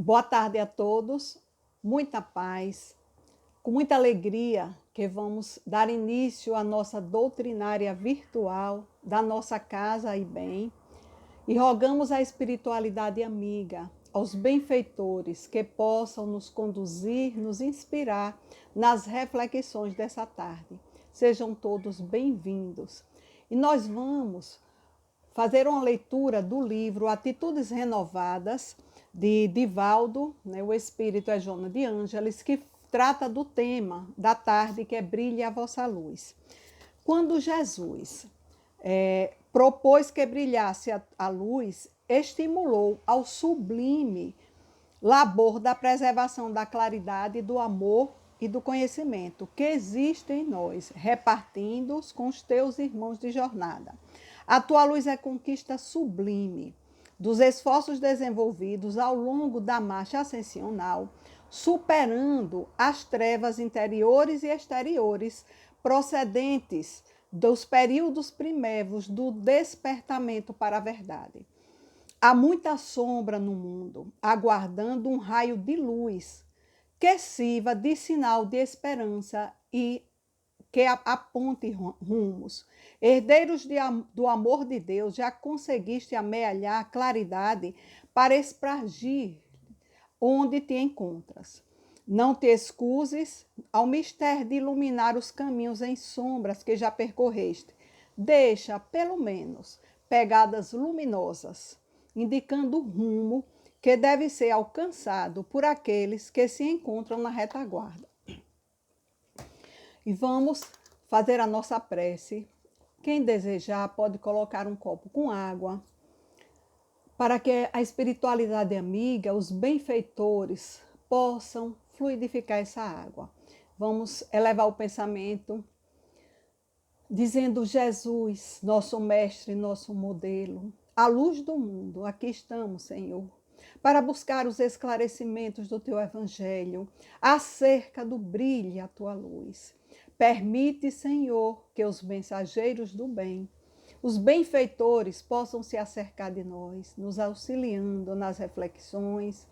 Boa tarde a todos, muita paz, com muita alegria que vamos dar início à nossa doutrinária virtual da nossa casa e bem, e rogamos à espiritualidade amiga, aos benfeitores que possam nos conduzir, nos inspirar nas reflexões dessa tarde. Sejam todos bem-vindos. E nós vamos fazer uma leitura do livro Atitudes Renovadas, de Divaldo, né, o Espírito é Joana de Ângeles, que trata do tema da tarde, que é Brilhe a vossa luz. Quando Jesus propôs que brilhasse a luz, estimulou ao sublime labor da preservação da claridade, do amor e do conhecimento que existe em nós, repartindo-os com os teus irmãos de jornada. A tua luz é conquista sublime dos esforços desenvolvidos ao longo da marcha ascensional, superando as trevas interiores e exteriores procedentes dos períodos primeiros do despertamento para a verdade. Há muita sombra no mundo, aguardando um raio de luz que sirva de sinal de esperança e que aponte rumos. Herdeiros do amor de Deus, já conseguiste amealhar claridade para espargir onde te encontras. Não te excuses ao mistério de iluminar os caminhos em sombras que já percorreste. Deixa, pelo menos, pegadas luminosas, indicando o rumo que deve ser alcançado por aqueles que se encontram na retaguarda. E vamos fazer a nossa prece. Quem desejar pode colocar um copo com água, para que a espiritualidade amiga, os benfeitores, possam fluidificar essa água. Vamos elevar o pensamento, dizendo: Jesus, nosso mestre, nosso modelo, a luz do mundo, aqui estamos, Senhor, para buscar os esclarecimentos do teu evangelho, acerca do brilho a tua luz. Permite, Senhor, que os mensageiros do bem, os benfeitores, possam se acercar de nós, nos auxiliando nas reflexões.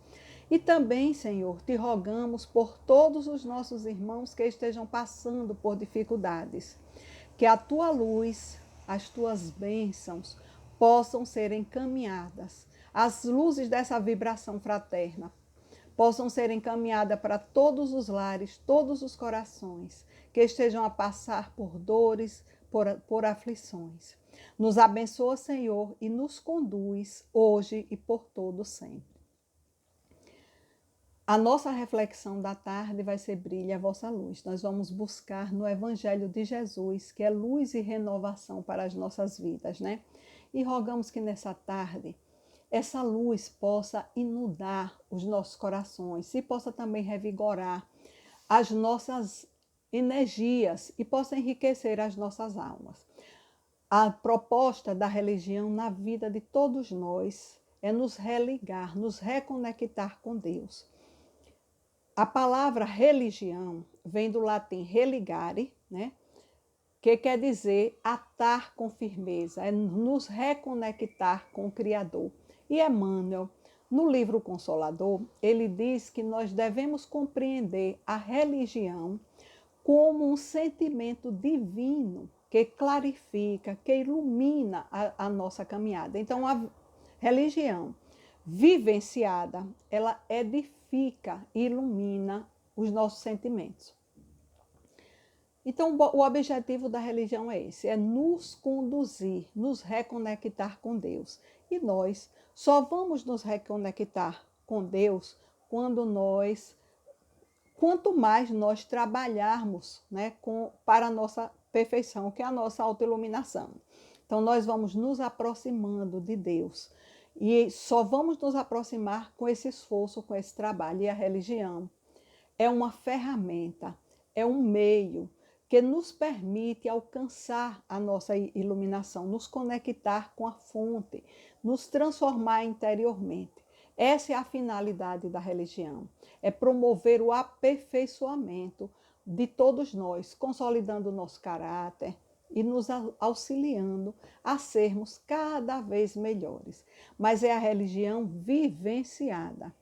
E também, Senhor, te rogamos por todos os nossos irmãos que estejam passando por dificuldades, que a tua luz, as tuas bênçãos possam ser encaminhadas, as luzes dessa vibração fraterna possam ser encaminhadas para todos os lares, todos os corações que estejam a passar por dores, por aflições. Nos abençoa, Senhor, e nos conduz hoje e por todo sempre. A nossa reflexão da tarde vai ser Brilhe a vossa luz. Nós vamos buscar no Evangelho de Jesus, que é luz e renovação para as nossas vidas, né? E rogamos que nessa tarde essa luz possa inundar os nossos corações e possa também revigorar as nossas energias e possa enriquecer as nossas almas. A proposta da religião na vida de todos nós é nos religar, nos reconectar com Deus. A palavra religião vem do latim religare, né? Que quer dizer atar com firmeza, é nos reconectar com o Criador. E Emmanuel, no livro Consolador, ele diz que nós devemos compreender a religião como um sentimento divino que clarifica, que ilumina a nossa caminhada. Então, a religião vivenciada, ela edifica e ilumina os nossos sentimentos. Então, o objetivo da religião é esse, é nos conduzir, nos reconectar com Deus. E nós só vamos nos reconectar com Deus quanto mais nós trabalharmos, né, para a nossa perfeição, que é a nossa autoiluminação. Então, nós vamos nos aproximando de Deus. E só vamos nos aproximar com esse esforço, com esse trabalho. E a religião é uma ferramenta, é um meio que nos permite alcançar a nossa iluminação, nos conectar com a fonte, nos transformar interiormente. Essa é a finalidade da religião, é promover o aperfeiçoamento de todos nós, consolidando o nosso caráter e nos auxiliando a sermos cada vez melhores. Mas é a religião vivenciada.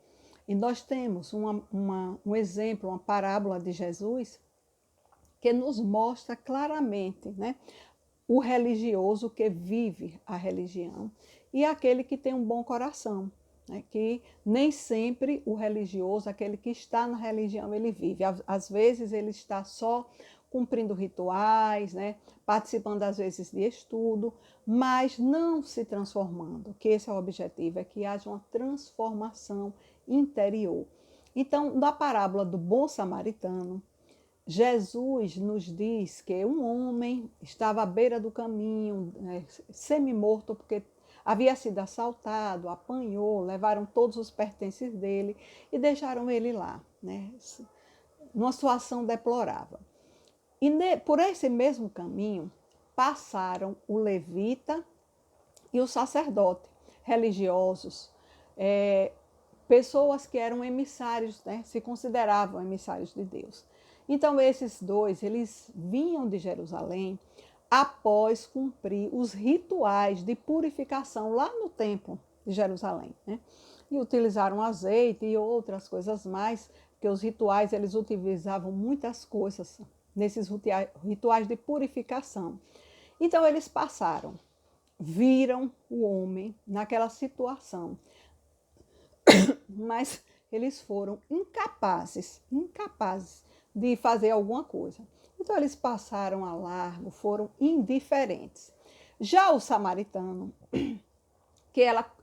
E nós temos um exemplo, uma parábola de Jesus que nos mostra claramente, né, o religioso que vive a religião e aquele que tem um bom coração, né, que nem sempre o religioso, aquele que está na religião, ele vive. Às vezes ele está só cumprindo rituais, né, participando às vezes de estudo, mas não se transformando, que esse é o objetivo, é que haja uma transformação interior. Então, na parábola do bom samaritano, Jesus nos diz que um homem estava à beira do caminho, né, semi-morto, porque havia sido assaltado, apanhou, levaram todos os pertences dele e deixaram ele lá, né, numa situação deplorável. E por esse mesmo caminho passaram o levita e o sacerdote, religiosos, pessoas que eram emissários, né, se consideravam emissários de Deus. Então esses dois, eles vinham de Jerusalém após cumprir os rituais de purificação lá no templo de Jerusalém, né? E utilizaram azeite e outras coisas mais, porque os rituais eles utilizavam muitas coisas nesses rituais de purificação. Então eles passaram, viram o homem naquela situação, mas eles foram incapazes de fazer alguma coisa. Então eles passaram a largo, foram indiferentes. Já o samaritano,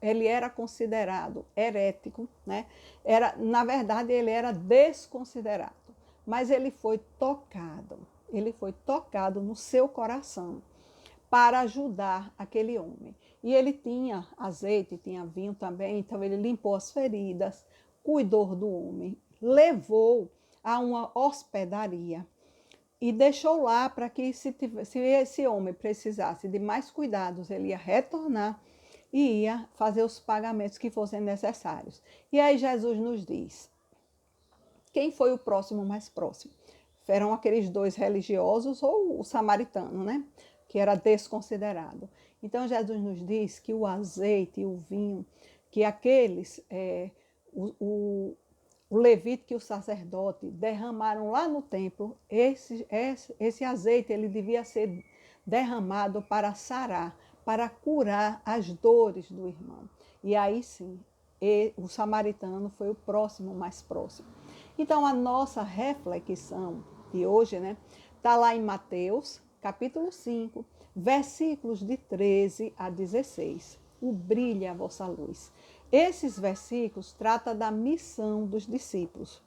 ele era considerado herético, né? Na verdade, ele era desconsiderado, mas ele foi tocado no seu coração para ajudar aquele homem. E ele tinha azeite, tinha vinho também, então ele limpou as feridas, cuidou do homem, levou a uma hospedaria e deixou lá para que se esse homem precisasse de mais cuidados, ele ia retornar e ia fazer os pagamentos que fossem necessários. E aí Jesus nos diz, quem foi o próximo mais próximo? Eram aqueles dois religiosos ou o samaritano, né? Que era desconsiderado. Então Jesus nos diz que o azeite e o vinho, que aqueles, o levita e o sacerdote derramaram lá no templo, esse azeite ele devia ser derramado para sarar, para curar as dores do irmão. E aí sim, o samaritano foi o próximo mais próximo. Então a nossa reflexão de hoje, né, está lá em Mateus, capítulo 5, versículos de 13 a 16. O brilhe a vossa luz. Esses versículos tratam da missão dos discípulos.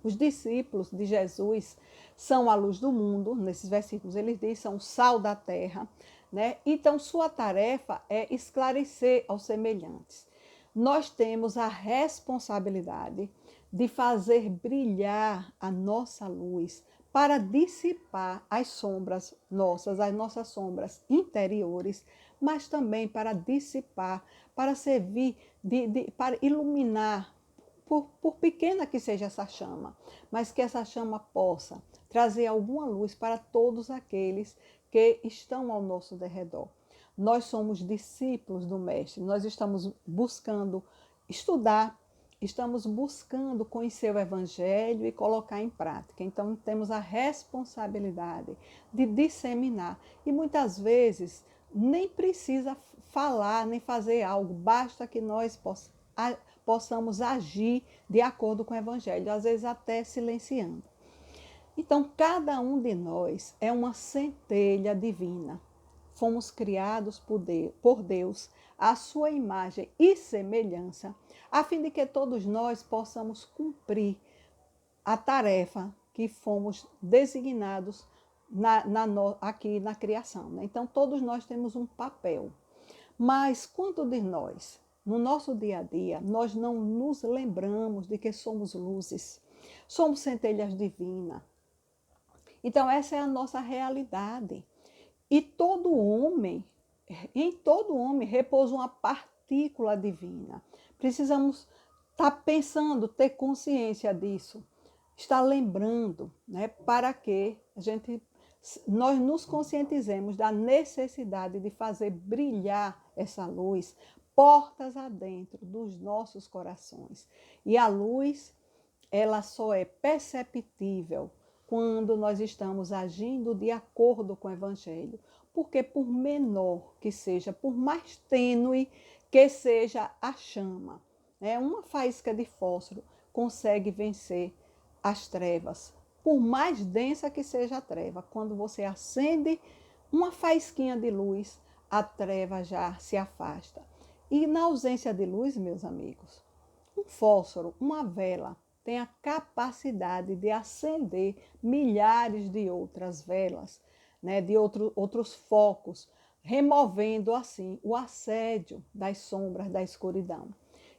Os discípulos de Jesus são a luz do mundo, nesses versículos eles dizem, são o sal da terra, né? Então sua tarefa é esclarecer aos semelhantes. Nós temos a responsabilidade de fazer brilhar a nossa luz para dissipar as sombras nossas, as nossas sombras interiores, mas também para dissipar, para servir, para iluminar, por pequena que seja essa chama, mas que essa chama possa trazer alguma luz para todos aqueles que estão ao nosso derredor. Nós somos discípulos do Mestre, nós estamos buscando estudar, estamos buscando conhecer o Evangelho e colocar em prática. Então, temos a responsabilidade de disseminar. E muitas vezes nem precisa falar, nem fazer algo, basta que nós possamos agir de acordo com o Evangelho, às vezes até silenciando. Então, cada um de nós é uma centelha divina. Fomos criados por Deus, à sua imagem e semelhança, a fim de que todos nós possamos cumprir a tarefa que fomos designados aqui na criação. Né? Então, todos nós temos um papel. Mas quanto de nós, no nosso dia a dia, nós não nos lembramos de que somos luzes, somos centelhas divinas. Então, essa é a nossa realidade. E em todo homem repousa uma partícula divina. Precisamos estar pensando, ter consciência disso, estar lembrando, né, para que nós nos conscientizemos da necessidade de fazer brilhar essa luz portas adentro dos nossos corações. E a luz, ela só é perceptível quando nós estamos agindo de acordo com o Evangelho. Porque por menor que seja, por mais tênue que seja a chama, né? Uma faísca de fósforo consegue vencer as trevas. Por mais densa que seja a treva, quando você acende uma faísquinha de luz, a treva já se afasta. E na ausência de luz, meus amigos, um fósforo, uma vela, tem a capacidade de acender milhares de outras velas, né, de outros focos, removendo assim o assédio das sombras da escuridão.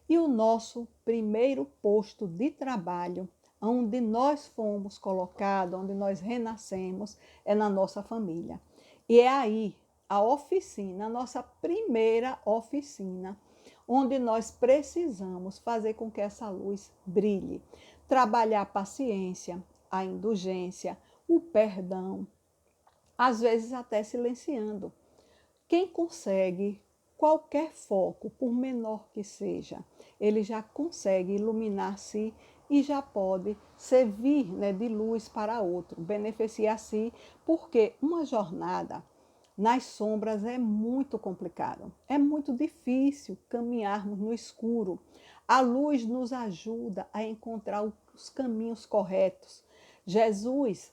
E o nosso primeiro posto de trabalho, onde nós fomos colocados, onde nós renascemos, é na nossa família. E é aí a oficina, a nossa primeira oficina, onde nós precisamos fazer com que essa luz brilhe. Trabalhar a paciência, a indulgência, o perdão, às vezes até silenciando. Quem consegue qualquer foco, por menor que seja, ele já consegue iluminar-se e já pode servir, né, de luz para outro, beneficiar-se, porque uma jornada nas sombras é muito complicado, é muito difícil caminharmos no escuro. A luz nos ajuda a encontrar os caminhos corretos. Jesus,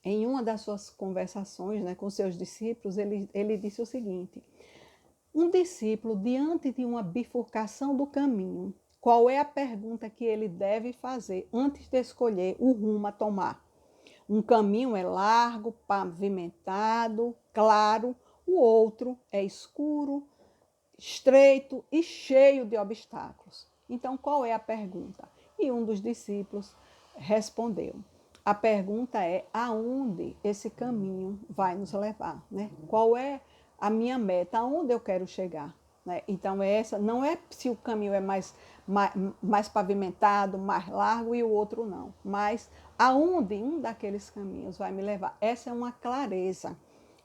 em uma das suas conversações, né, com seus discípulos, ele disse o seguinte: um discípulo, diante de uma bifurcação do caminho, qual é a pergunta que ele deve fazer antes de escolher o rumo a tomar? Um caminho é largo, pavimentado, claro, o outro é escuro, estreito e cheio de obstáculos. Então, qual é a pergunta? E um dos discípulos respondeu: a pergunta é aonde esse caminho vai nos levar, né? Qual é a minha meta, aonde eu quero chegar, né? Então, essa não é se o caminho é mais pavimentado, mais largo e o outro não, mas aonde um daqueles caminhos vai me levar. Essa é uma clareza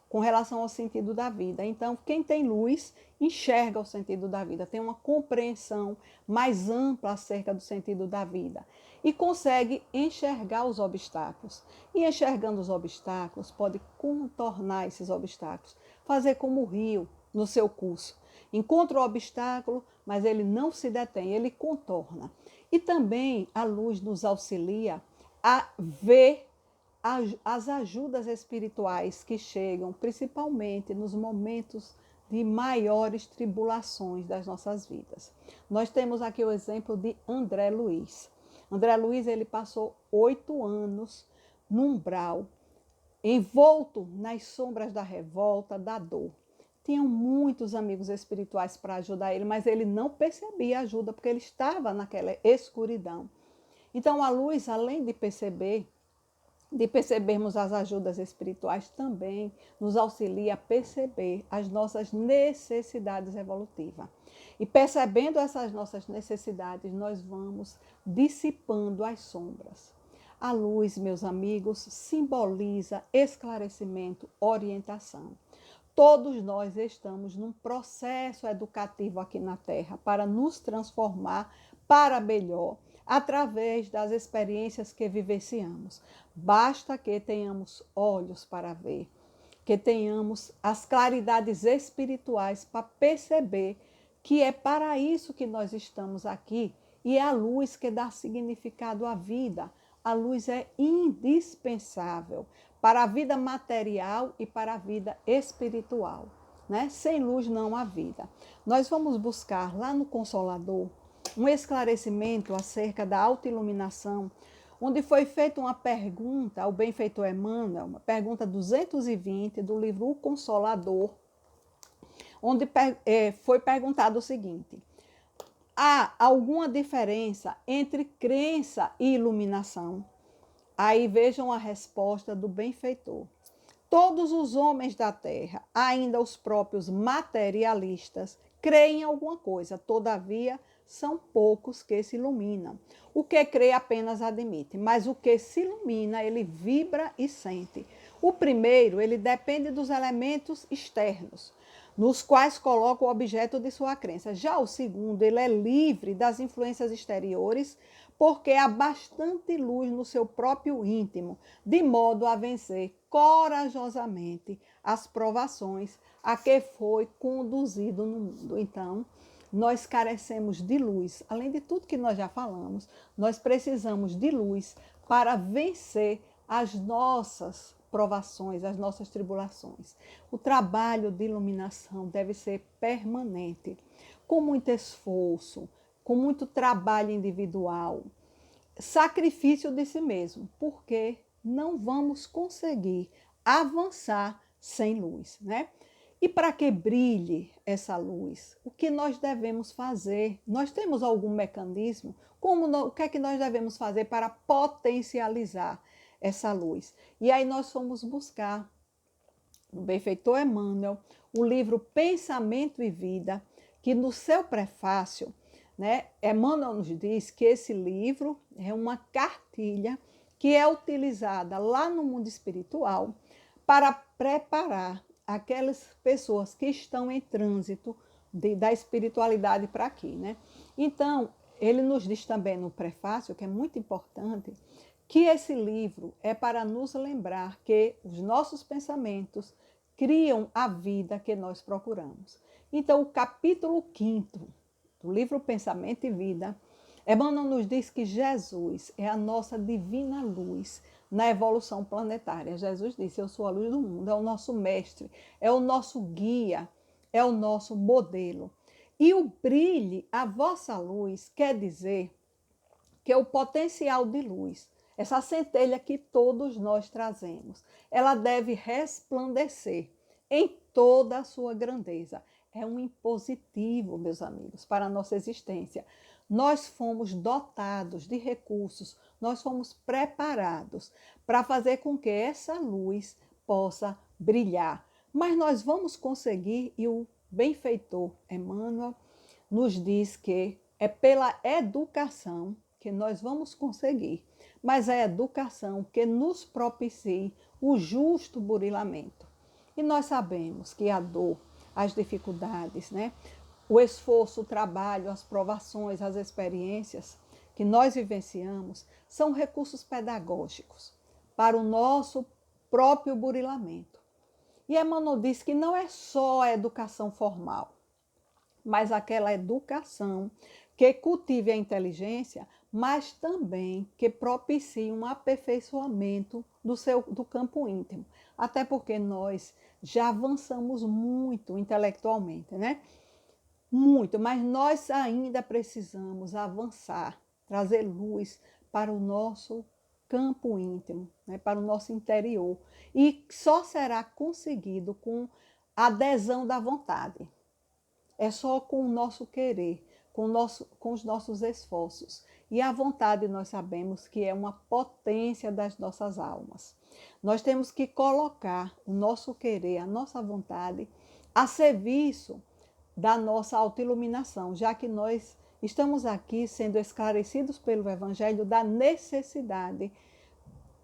com relação ao sentido da vida. Então, quem tem luz enxerga o sentido da vida, tem uma compreensão mais ampla acerca do sentido da vida e consegue enxergar os obstáculos. E enxergando os obstáculos, pode contornar esses obstáculos, fazer como o rio no seu curso. Encontra o obstáculo, mas ele não se detém, ele contorna. E também a luz nos auxilia a ver as ajudas espirituais que chegam, principalmente nos momentos de maiores tribulações das nossas vidas. Nós temos aqui o exemplo de André Luiz. André Luiz, ele passou 8 anos no umbral, envolto nas sombras da revolta, da dor. Tinham muitos amigos espirituais para ajudar ele, mas ele não percebia a ajuda, porque ele estava naquela escuridão. Então, a luz, além de percebermos as ajudas espirituais, também nos auxilia a perceber as nossas necessidades evolutivas. E percebendo essas nossas necessidades, nós vamos dissipando as sombras. A luz, meus amigos, simboliza esclarecimento, orientação. Todos nós estamos num processo educativo aqui na Terra para nos transformar para melhor, através das experiências que vivenciamos. Basta que tenhamos olhos para ver, que tenhamos as claridades espirituais para perceber que é para isso que nós estamos aqui e é a luz que dá significado à vida. A luz é indispensável para a vida material e para a vida espiritual, né? Sem luz não há vida. Nós vamos buscar lá no Consolador um esclarecimento acerca da autoiluminação, onde foi feita uma pergunta ao benfeitor Emmanuel, uma pergunta 220 do livro O Consolador, onde foi perguntado o seguinte: há alguma diferença entre crença e iluminação? Aí vejam a resposta do benfeitor. Todos os homens da terra, ainda os próprios materialistas, creem em alguma coisa, todavia são poucos que se iluminam. O que crê apenas admite, mas o que se ilumina, ele vibra e sente. O primeiro, ele depende dos elementos externos. nos quais coloca o objeto de sua crença. Já o segundo, ele é livre das influências exteriores, porque há bastante luz no seu próprio íntimo, de modo a vencer corajosamente as provações a que foi conduzido no mundo. Então, nós carecemos de luz. Além de tudo que nós já falamos, nós precisamos de luz para vencer as nossas provações, as nossas tribulações. O trabalho de iluminação deve ser permanente, com muito esforço, com muito trabalho individual, sacrifício de si mesmo, porque não vamos conseguir avançar sem luz, né? E para que brilhe essa luz, o que nós devemos fazer? Nós temos algum mecanismo? O que é que nós devemos fazer para potencializar essa luz? E aí nós fomos buscar no benfeitor Emmanuel o livro Pensamento e Vida, que no seu prefácio, né, Emmanuel nos diz que esse livro é uma cartilha que é utilizada lá no mundo espiritual para preparar aquelas pessoas que estão em trânsito da espiritualidade para aqui, né? Então, ele nos diz também no prefácio, que é muito importante, que esse livro é para nos lembrar que os nossos pensamentos criam a vida que nós procuramos. Então, o capítulo 5º do livro Pensamento e Vida, Emmanuel nos diz que Jesus é a nossa divina luz na evolução planetária. Jesus disse: eu sou a luz do mundo, é o nosso mestre, é o nosso guia, é o nosso modelo. E o brilhe a vossa luz quer dizer que o potencial de luz, essa centelha que todos nós trazemos, ela deve resplandecer em toda a sua grandeza. É um impositivo, meus amigos, para a nossa existência. Nós fomos dotados de recursos, nós fomos preparados para fazer com que essa luz possa brilhar. Mas nós vamos conseguir, e o benfeitor Emmanuel nos diz que é pela educação que nós vamos conseguir, mas é a educação que nos propicie o justo burilamento. E nós sabemos que a dor, as dificuldades, né? O esforço, o trabalho, as provações, as experiências que nós vivenciamos são recursos pedagógicos para o nosso próprio burilamento. E Emmanuel diz que não é só a educação formal, mas aquela educação que cultive a inteligência, mas também que propicie um aperfeiçoamento do campo íntimo. Até porque nós já avançamos muito intelectualmente, né? Muito, mas nós ainda precisamos avançar, trazer luz para o nosso campo íntimo, né? Para o nosso interior. E só será conseguido com a adesão da vontade. É só com o nosso querer, com os nossos esforços. E a vontade nós sabemos que é uma potência das nossas almas. Nós temos que colocar o nosso querer, a nossa vontade, a serviço da nossa autoiluminação, já que nós estamos aqui sendo esclarecidos pelo Evangelho da necessidade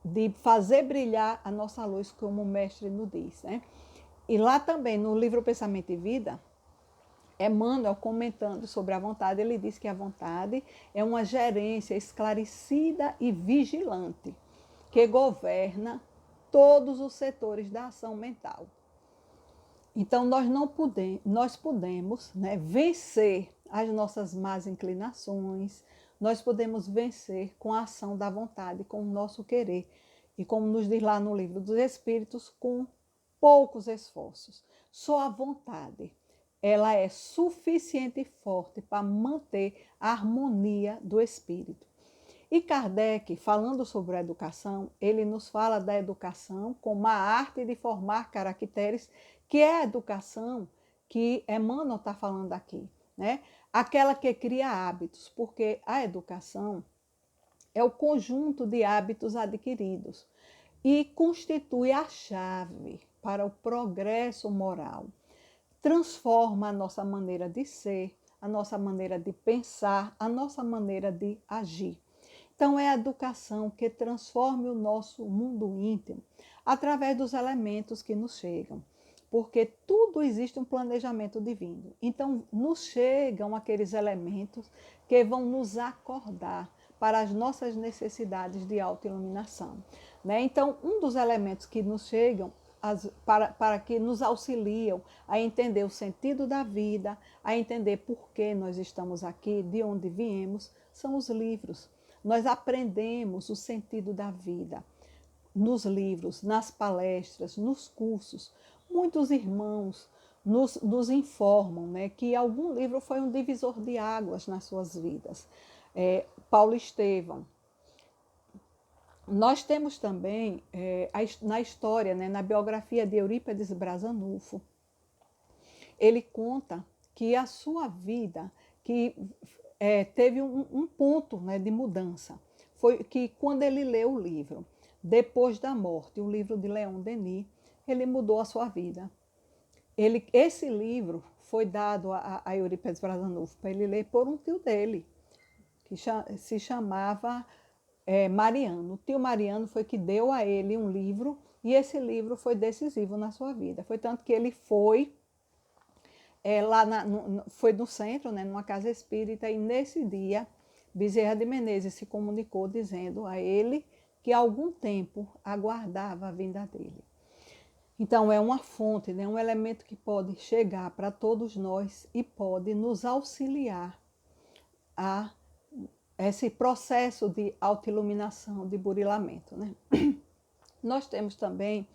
de fazer brilhar a nossa luz, como o Mestre nos diz, né? E lá também, no livro Pensamento e Vida, Emmanuel, comentando sobre a vontade, ele diz que a vontade é uma gerência esclarecida e vigilante, que governa todos os setores da ação mental. Então, nós podemos, né, vencer as nossas más inclinações, nós podemos vencer com a ação da vontade, com o nosso querer. E como nos diz lá no Livro dos Espíritos, com poucos esforços. Só a vontade, ela é suficiente e forte para manter a harmonia do espírito. E Kardec, falando sobre a educação, ele nos fala da educação como a arte de formar caracteres, que é a educação que Emmanuel está falando aqui, né? Aquela que cria hábitos, porque a educação é o conjunto de hábitos adquiridos e constitui a chave para o progresso moral. Transforma a nossa maneira de ser, a nossa maneira de pensar, a nossa maneira de agir. Então, é a educação que transforma o nosso mundo íntimo através dos elementos que nos chegam. porque tudo existe um planejamento divino. Então, nos chegam aqueles elementos que vão nos acordar para as nossas necessidades de autoiluminação, né? Então, um dos elementos que nos chegam para que nos auxiliam a entender o sentido da vida, a entender por que nós estamos aqui, de onde viemos, são os livros. Nós aprendemos o sentido da vida nos livros, nas palestras, nos cursos. Muitos irmãos nos informam, né, que algum livro foi um divisor de águas nas suas vidas. Paulo Estevão. Nós temos também, na história, né, na biografia de Eurípides Brasanufo, ele conta que a sua vida teve um ponto, né, de mudança. Foi que quando ele leu o livro, Depois da Morte, o livro de Leon Denis, ele mudou a sua vida. Esse livro foi dado a Eurípides Brasanufo para ele ler por um tio dele, que se chamava Mariano. O tio Mariano foi que deu a ele um livro, e esse livro foi decisivo na sua vida. Foi tanto que ele foi foi no centro, né, numa casa espírita, e nesse dia Bezerra de Menezes se comunicou dizendo a ele que há algum tempo aguardava a vinda dele. Então é uma fonte, né, um elemento que pode chegar para todos nós e pode nos auxiliar a esse processo de autoiluminação, de burilamento, né? Nós temos também,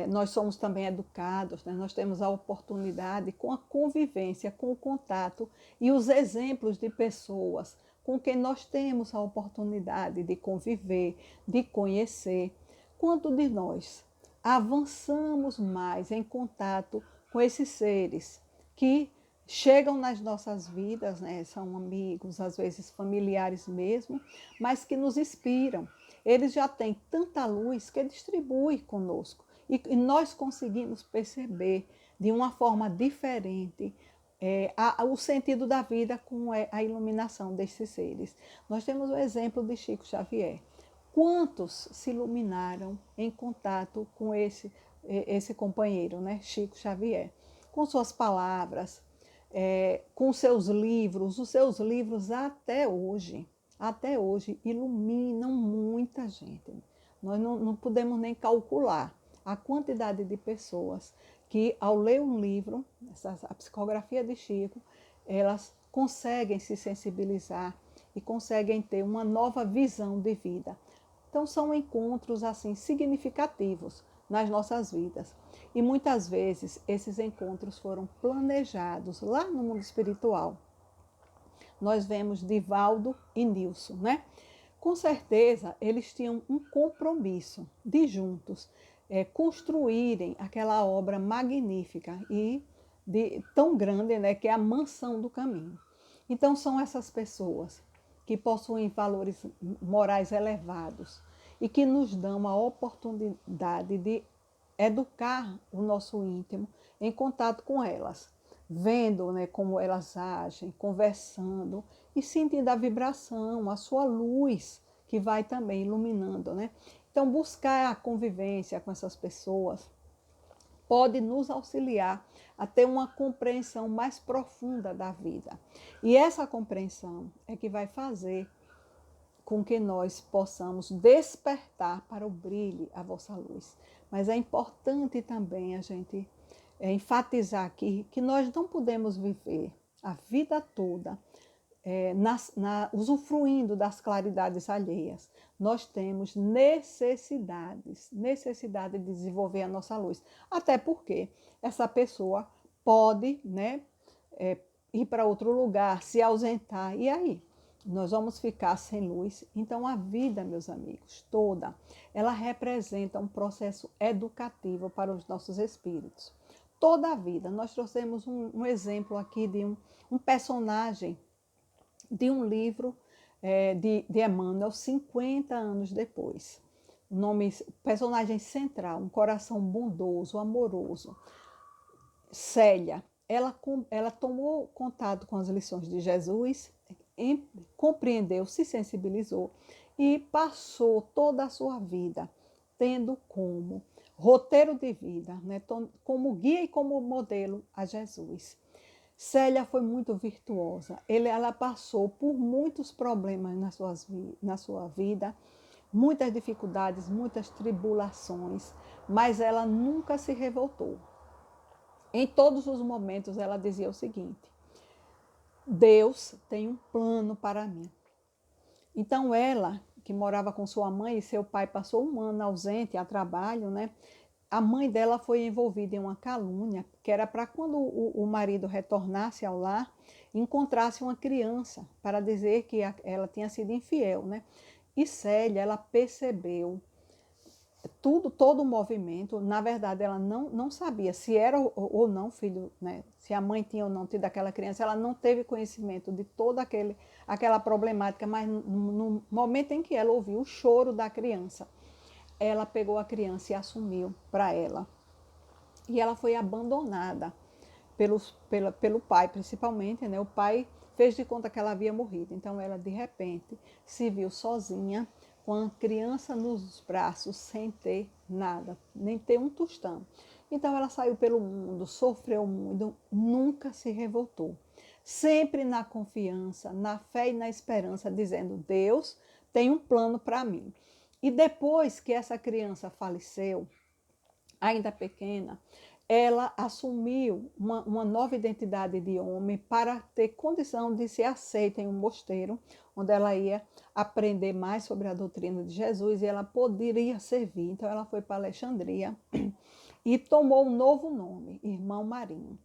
nós somos também educados, né? Nós temos a oportunidade com a convivência, com o contato e os exemplos de pessoas com quem nós temos a oportunidade de conviver, de conhecer. Quanto de nós avançamos mais em contato com esses seres que chegam nas nossas vidas, né? São amigos, às vezes familiares mesmo, mas que nos inspiram. Eles já têm tanta luz que distribui conosco e nós conseguimos perceber de uma forma diferente o sentido da vida com a iluminação desses seres. Nós temos o exemplo de Chico Xavier. Quantos se iluminaram em contato com esse companheiro, né? Chico Xavier, com suas palavras, com seus livros. Os seus livros até hoje iluminam muita gente. Nós não podemos nem calcular a quantidade de pessoas que, ao ler um livro, a psicografia de Chico, elas conseguem se sensibilizar e conseguem ter uma nova visão de vida. Então são encontros assim significativos nas nossas vidas. E muitas vezes esses encontros foram planejados lá no mundo espiritual. Nós vemos Divaldo e Nilson, né? Com certeza eles tinham um compromisso de juntos construírem aquela obra magnífica e tão grande, né, que é a Mansão do Caminho. Então são essas pessoas que possuem valores morais elevados e que nos dão a oportunidade de educar o nosso íntimo em contato com elas, vendo, né, como elas agem, conversando e sentindo a vibração, a sua luz que vai também iluminando, né? Então, buscar a convivência com essas pessoas pode nos auxiliar a ter uma compreensão mais profunda da vida. E essa compreensão é que vai fazer com que nós possamos despertar para o brilho a vossa luz. Mas é importante também a gente enfatizar aqui que nós não podemos viver a vida toda usufruindo das claridades alheias. Nós temos necessidade de desenvolver a nossa luz. Até porque essa pessoa pode, né, ir para outro lugar, se ausentar, e aí? Nós vamos ficar sem luz. Então, a vida, meus amigos, toda, ela representa um processo educativo para os nossos espíritos. Toda a vida. Nós trouxemos um exemplo aqui de um personagem de um livro de Emmanuel, 50 anos depois. O nome, personagem central, um coração bondoso, amoroso. Célia, ela tomou contato com as lições de Jesus, compreendeu, se sensibilizou e passou toda a sua vida tendo como roteiro de vida, né? Como guia e como modelo a Jesus. Célia foi muito virtuosa. Ela passou por muitos problemas na sua vida, muitas dificuldades, muitas tribulações, mas ela nunca se revoltou. Em todos os momentos ela dizia o seguinte: Deus tem um plano para mim. Então ela, que morava com sua mãe e seu pai passou um ano ausente a trabalho, né? A mãe dela foi envolvida em uma calúnia, que era para quando o marido retornasse ao lar, encontrasse uma criança, para dizer que ela tinha sido infiel, né? E Célia, ela percebeu todo o movimento. Na verdade, ela não sabia se era ou não filho, né? Se a mãe tinha ou não tido aquela criança, ela não teve conhecimento de toda aquela problemática, mas no momento em que ela ouviu o choro da criança, ela pegou a criança e assumiu para ela. E ela foi abandonada pelo pai, principalmente, né? O pai fez de conta que ela havia morrido. Então ela, de repente, se viu sozinha, com a criança nos braços, sem ter nada, nem ter um tostão. Então ela saiu pelo mundo, sofreu muito, nunca se revoltou. Sempre na confiança, na fé e na esperança, dizendo: Deus tem um plano para mim. E depois que essa criança faleceu, ainda pequena, ela assumiu uma nova identidade de homem para ter condição de ser aceita em um mosteiro, onde ela ia aprender mais sobre a doutrina de Jesus e ela poderia servir. Então ela foi para Alexandria e tomou um novo nome, Irmão Marinho.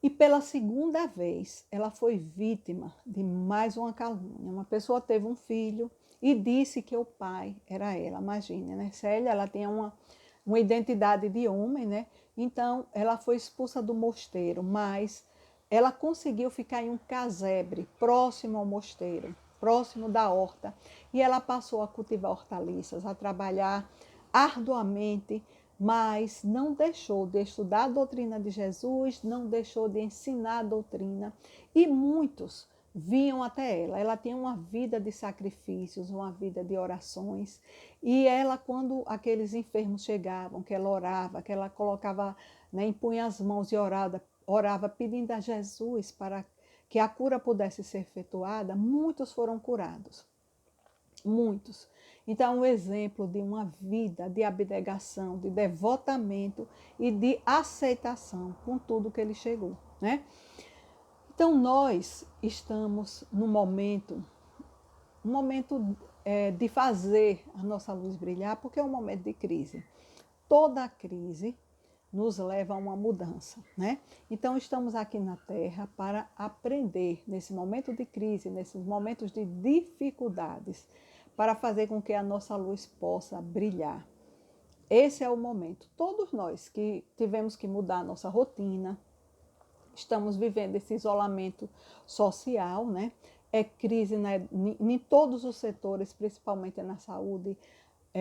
E pela segunda vez, ela foi vítima de mais uma calúnia. Uma pessoa teve um filho e disse que o pai era ela. Imagine, né? Célia, ela tinha uma identidade de homem, né? Então, ela foi expulsa do mosteiro, mas ela conseguiu ficar em um casebre próximo ao mosteiro, próximo da horta. E ela passou a cultivar hortaliças, a trabalhar arduamente, mas não deixou de estudar a doutrina de Jesus, não deixou de ensinar a doutrina, e muitos vinham até ela. Ela tinha uma vida de sacrifícios, uma vida de orações, e ela, quando aqueles enfermos chegavam, que ela orava, que ela colocava, né, impunha as mãos e orava pedindo a Jesus para que a cura pudesse ser efetuada, muitos foram curados. Muitos. Então, um exemplo de uma vida de abnegação, de devotamento e de aceitação com tudo que ele chegou, né? Então, nós estamos no momento, de fazer a nossa luz brilhar, porque é um momento de crise. Toda crise nos leva a uma mudança, né? Então, estamos aqui na Terra para aprender, nesse momento de crise, nesses momentos de dificuldades, para fazer com que a nossa luz possa brilhar. Esse é o momento. Todos nós que tivemos que mudar a nossa rotina, estamos vivendo esse isolamento social, né? É crise, né, em todos os setores, principalmente na saúde,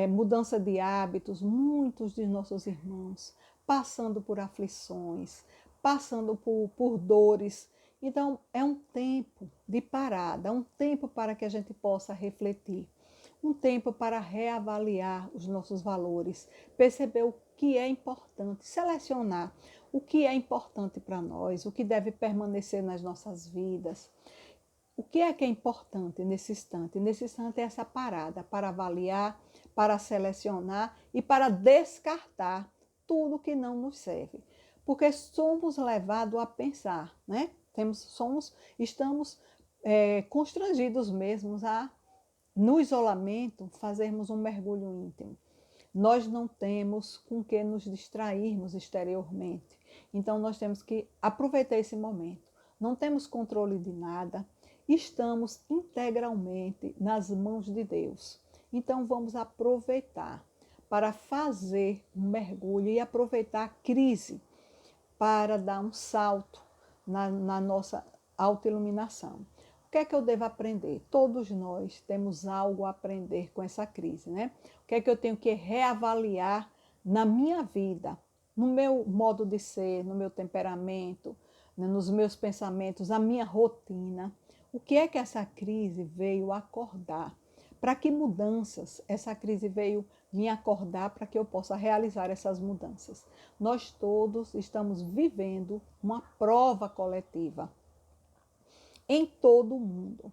mudança de hábitos, muitos de nossos irmãos passando por aflições, passando por dores. Então, é um tempo de parada, um tempo para que a gente possa refletir, um tempo para reavaliar os nossos valores, perceber o que é importante, selecionar o que é importante para nós, o que deve permanecer nas nossas vidas. O que é importante nesse instante? Nesse instante é essa parada para avaliar, para selecionar e para descartar tudo que não nos serve. Porque somos levados a pensar, né? Estamos constrangidos mesmo a, no isolamento, fazermos um mergulho íntimo. Nós não temos com que nos distrairmos exteriormente. Então, nós temos que aproveitar esse momento. Não temos controle de nada. Estamos integralmente nas mãos de Deus. Então, vamos aproveitar para fazer um mergulho e aproveitar a crise para dar um salto na nossa autoiluminação. O que é que eu devo aprender? Todos nós temos algo a aprender com essa crise, né? O que é que eu tenho que reavaliar na minha vida, no meu modo de ser, no meu temperamento, né, nos meus pensamentos, a minha rotina? O que é que essa crise veio acordar? Para que mudanças essa crise veio me acordar para que eu possa realizar essas mudanças. Nós todos estamos vivendo uma prova coletiva em todo o mundo.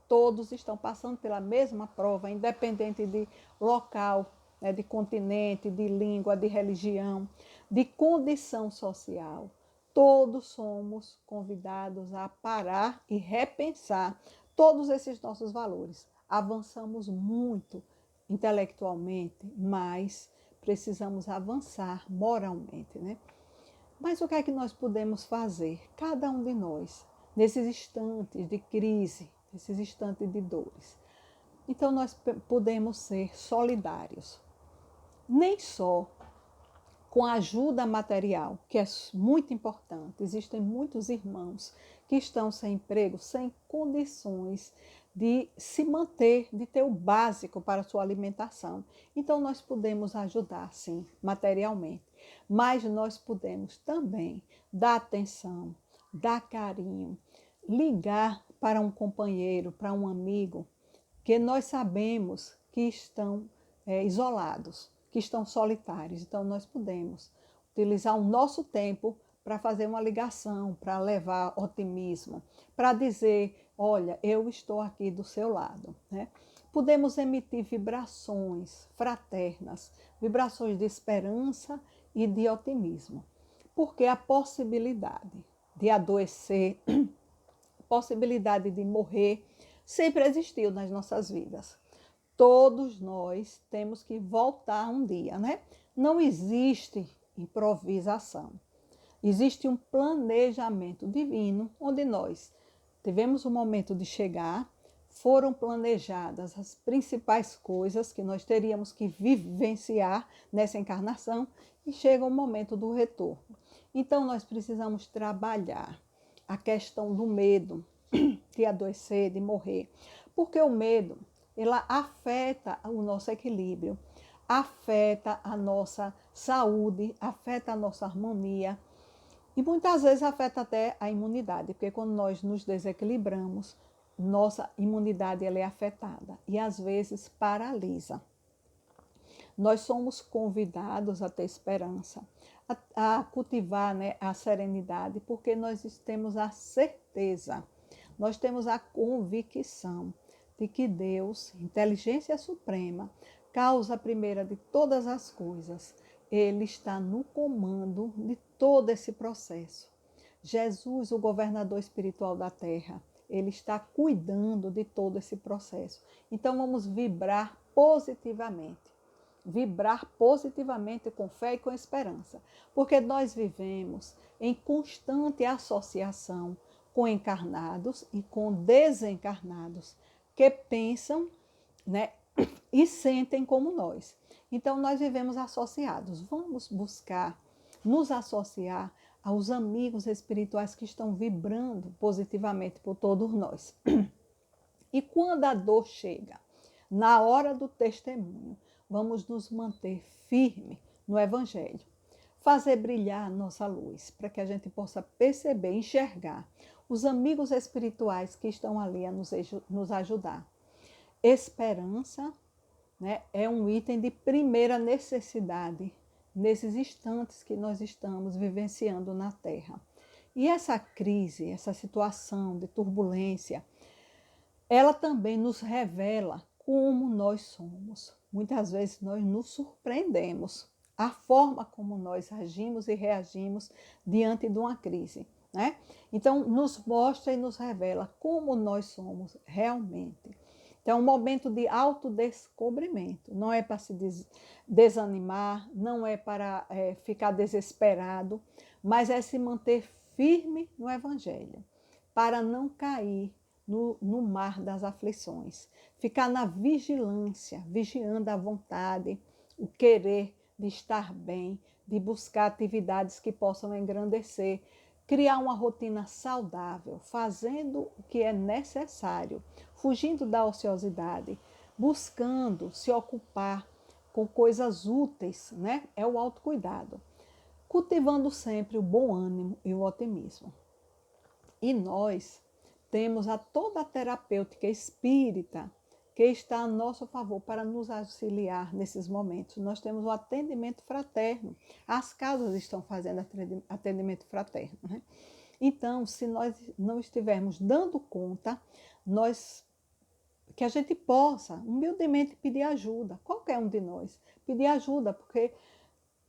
Todos estão passando pela mesma prova, independente de local, né, de continente, de língua, de religião, de condição social. Todos somos convidados a parar e repensar todos esses nossos valores. Avançamos muito intelectualmente, mas precisamos avançar moralmente, né? Mas o que é que nós podemos fazer, cada um de nós, nesses instantes de crise, nesses instantes de dores? Então, nós podemos ser solidários, nem só com a ajuda material, que é muito importante. Existem muitos irmãos que estão sem emprego, sem condições de se manter, de ter o básico para a sua alimentação. Então, nós podemos ajudar, sim, materialmente, mas nós podemos também dar atenção, dar carinho, ligar para um companheiro, para um amigo, que nós sabemos que estão isolados, que estão solitários. Então, nós podemos utilizar o nosso tempo para fazer uma ligação, para levar otimismo, para dizer, olha, eu estou aqui do seu lado, né? Podemos emitir vibrações fraternas, vibrações de esperança e de otimismo, porque a possibilidade de adoecer, possibilidade de morrer, sempre existiu nas nossas vidas. Todos nós temos que voltar um dia, né? Não existe improvisação. Existe um planejamento divino, onde nós tivemos o momento de chegar, foram planejadas as principais coisas que nós teríamos que vivenciar nessa encarnação e chega o momento do retorno. Então, nós precisamos trabalhar a questão do medo de adoecer, de morrer, porque o medo, ela afeta o nosso equilíbrio, afeta a nossa saúde, afeta a nossa harmonia e muitas vezes afeta até a imunidade, porque quando nós nos desequilibramos, nossa imunidade ela é afetada e às vezes paralisa. Nós somos convidados a ter esperança, a cultivar, né, a serenidade, porque nós temos a certeza, nós temos a convicção de que Deus, inteligência suprema, causa primeira de todas as coisas, Ele está no comando de todo esse processo. Jesus, o governador espiritual da terra, Ele está cuidando de todo esse processo. Então vamos vibrar positivamente. Vibrar positivamente com fé e com esperança, porque nós vivemos em constante associação com encarnados e com desencarnados que pensam, né, e sentem como nós. Então, nós vivemos associados. Vamos buscar nos associar aos amigos espirituais que estão vibrando positivamente por todos nós. E quando a dor chega, na hora do testemunho, vamos nos manter firme no Evangelho, fazer brilhar a nossa luz, para que a gente possa perceber, enxergar os amigos espirituais que estão ali a nos ajudar. Esperança, né, é um item de primeira necessidade nesses instantes que nós estamos vivenciando na Terra. E essa crise, essa situação de turbulência, ela também nos revela como nós somos. Muitas vezes nós nos surpreendemos a forma como nós agimos e reagimos diante de uma crise, né? Então, nos mostra e nos revela como nós somos realmente. Então, é um momento de autodescobrimento. Não é para se desanimar, não é para ficar desesperado, mas é se manter firme no Evangelho, para não cair no mar das aflições. Ficar na vigilância, vigiando a vontade, o querer de estar bem, de buscar atividades que possam engrandecer, criar uma rotina saudável, fazendo o que é necessário, fugindo da ociosidade, buscando se ocupar com coisas úteis, né? É o autocuidado, cultivando sempre o bom ânimo e o otimismo. E nós temos toda a terapêutica espírita que está a nosso favor para nos auxiliar nesses momentos. Nós temos o atendimento fraterno. As casas estão fazendo atendimento fraterno, né? Então, se nós não estivermos dando conta, que a gente possa humildemente pedir ajuda, qualquer um de nós, pedir ajuda, porque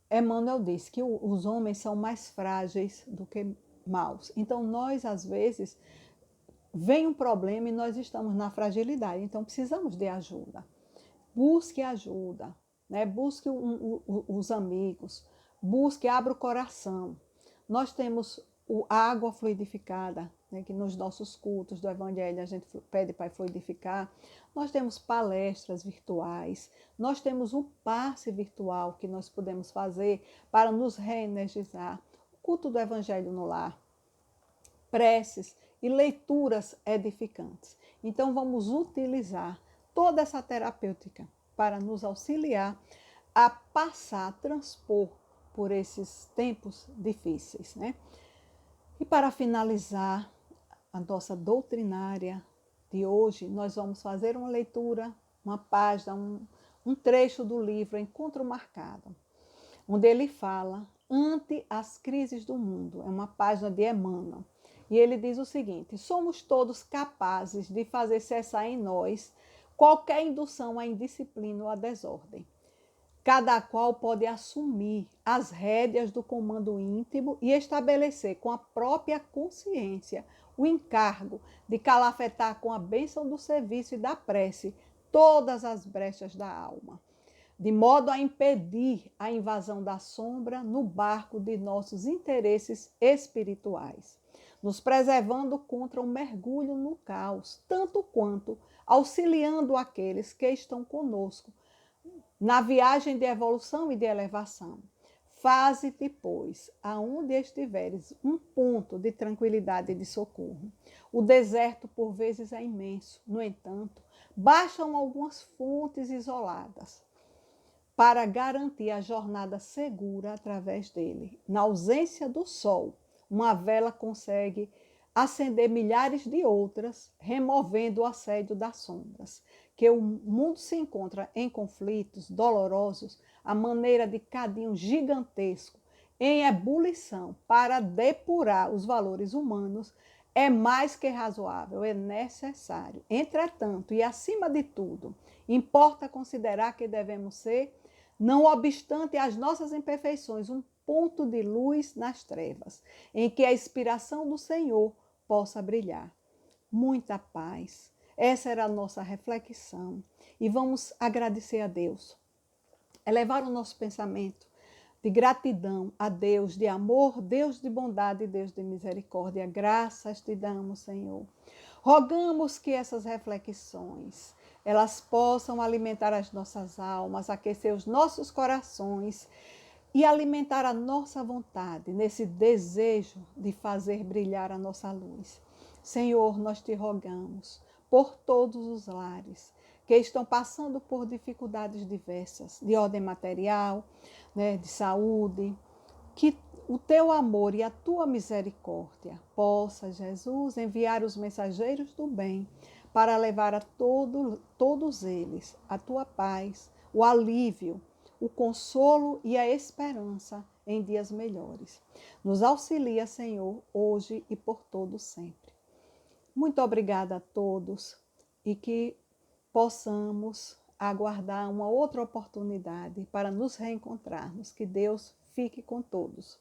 Emmanuel diz que os homens são mais frágeis do que maus. Então, nós, às vezes, vem um problema e nós estamos na fragilidade, então precisamos de ajuda. Busque ajuda, né? Busque os amigos, busque, abra o coração. Nós temos a água fluidificada, né? Que nos nossos cultos do Evangelho a gente pede para fluidificar. Nós temos palestras virtuais, nós temos o passe virtual que nós podemos fazer para nos reenergizar. O culto do Evangelho no lar, preces e leituras edificantes. Então, vamos utilizar toda essa terapêutica para nos auxiliar a passar, a transpor por esses tempos difíceis, né? E para finalizar a nossa doutrinária de hoje, nós vamos fazer uma leitura, uma página, um trecho do livro Encontro Marcado, onde ele fala ante as crises do mundo. É uma página de Emmanuel. E ele diz o seguinte: somos todos capazes de fazer cessar em nós qualquer indução à indisciplina ou à desordem. Cada qual pode assumir as rédeas do comando íntimo e estabelecer com a própria consciência o encargo de calafetar com a bênção do serviço e da prece todas as brechas da alma, de modo a impedir a invasão da sombra no barco de nossos interesses espirituais, nos preservando contra o mergulho no caos, tanto quanto auxiliando aqueles que estão conosco na viagem de evolução e de elevação. Faze-te, pois, aonde estiveres, um ponto de tranquilidade e de socorro. O deserto, por vezes, é imenso. No entanto, bastam algumas fontes isoladas para garantir a jornada segura através dele. Na ausência do sol, uma vela consegue acender milhares de outras, removendo o assédio das sombras. Que o mundo se encontra em conflitos dolorosos, à maneira de cadinho gigantesco, em ebulição, para depurar os valores humanos, é mais que razoável, é necessário. Entretanto, e acima de tudo, importa considerar que devemos ser, não obstante as nossas imperfeições, um ponto de luz nas trevas, em que a inspiração do Senhor possa brilhar. Muita paz. Essa era a nossa reflexão. E vamos agradecer a Deus. Elevar o nosso pensamento de gratidão a Deus, de amor, Deus de bondade, Deus de misericórdia. Graças te damos, Senhor. Rogamos que essas reflexões, elas possam alimentar as nossas almas, aquecer os nossos corações e alimentar a nossa vontade nesse desejo de fazer brilhar a nossa luz. Senhor, nós te rogamos por todos os lares que estão passando por dificuldades diversas, de ordem material, né, de saúde, que o teu amor e a tua misericórdia possa, Jesus, enviar os mensageiros do bem para levar a todos eles a tua paz, o alívio, o consolo e a esperança em dias melhores. Nos auxilia, Senhor, hoje e por todo sempre. Muito obrigada a todos e que possamos aguardar uma outra oportunidade para nos reencontrarmos. Que Deus fique com todos.